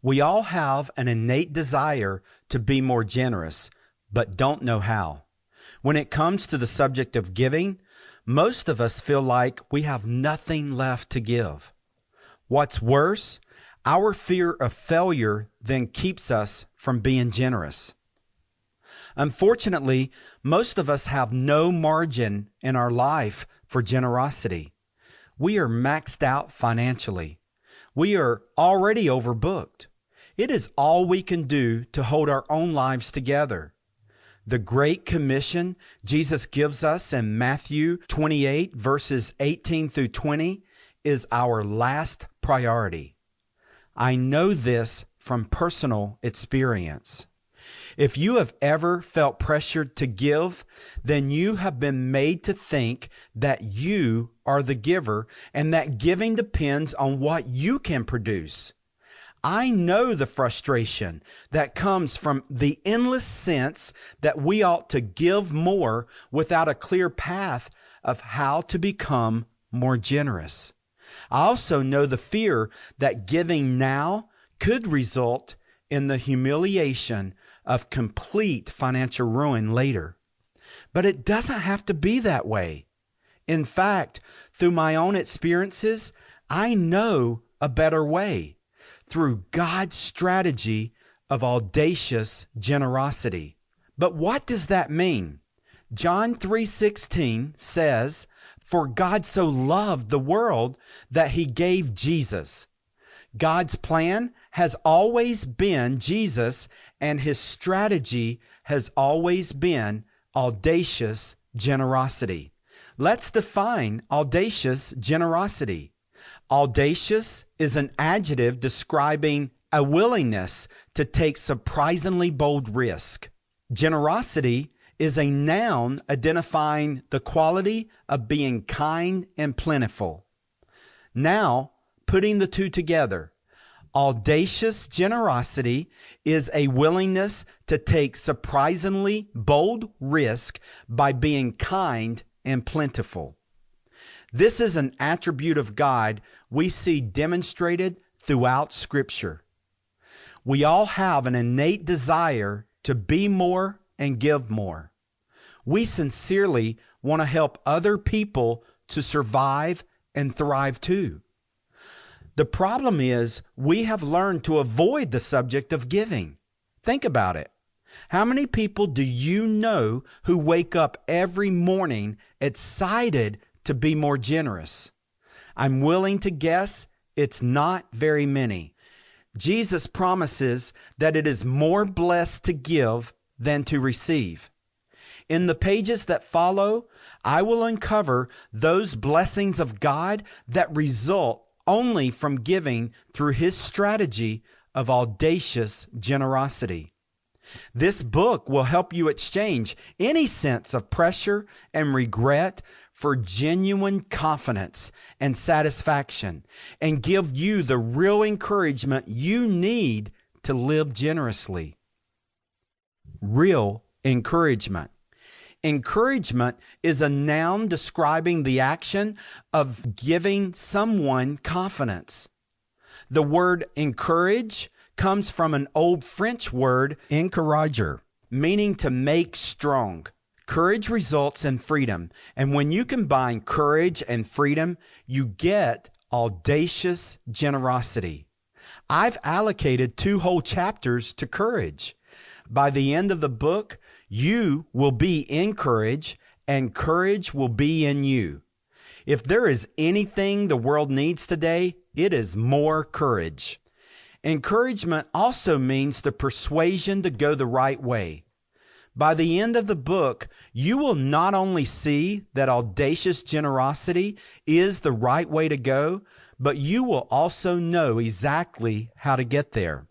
We all have an innate desire to be more generous, but don't know how. When it comes to the subject of giving, most of us feel like we have nothing left to give. What's worse, our fear of failure then keeps us from being generous. Unfortunately, most of us have no margin in our life for generosity. We are maxed out financially. We are already overbooked. It is all we can do to hold our own lives together. The Great Commission Jesus gives us in Matthew 28, verses 18 through 20, is our last priority. I know this from personal experience. If you have ever felt pressured to give, then you have been made to think that you are the giver and that giving depends on what you can produce. I know the frustration that comes from the endless sense that we ought to give more without a clear path of how to become more generous. I also know the fear that giving now could result in the humiliation of complete financial ruin later. But it doesn't have to be that way. In fact, through my own experiences, I know a better way. Through God's strategy of audacious generosity. But what does that mean? John 3:16 says, "For God so loved the world that he gave Jesus." God's plan has always been Jesus, and his strategy has always been audacious generosity. Let's define audacious generosity. Audacious is an adjective describing a willingness to take surprisingly bold risk. Generosity is a noun identifying the quality of being kind and plentiful. Now, putting the two together, audacious generosity is a willingness to take surprisingly bold risk by being kind and plentiful. This is an attribute of God we see demonstrated throughout Scripture. We all have an innate desire to be more and give more. We sincerely want to help other people to survive and thrive too. The problem is we have learned to avoid the subject of giving. Think about it. How many people do you know who wake up every morning excited to be more generous? I'm willing to guess it's not very many. Jesus promises that it is more blessed to give than to receive. In the pages that follow, I will uncover those blessings of God that result only from giving through his strategy of audacious generosity. This book will help you exchange any sense of pressure and regret for genuine confidence and satisfaction, and give you the real encouragement you need to live generously. Real encouragement. Encouragement is a noun describing the action of giving someone confidence. The word encourage comes from an old French word, encourager, meaning to make strong. Courage results in freedom, and when you combine courage and freedom, you get audacious generosity. I've allocated 2 whole chapters to courage. By the end of the book, you will be in courage, and courage will be in you. If there is anything the world needs today, it is more courage. Encouragement also means the persuasion to go the right way. By the end of the book, you will not only see that audacious generosity is the right way to go, but you will also know exactly how to get there.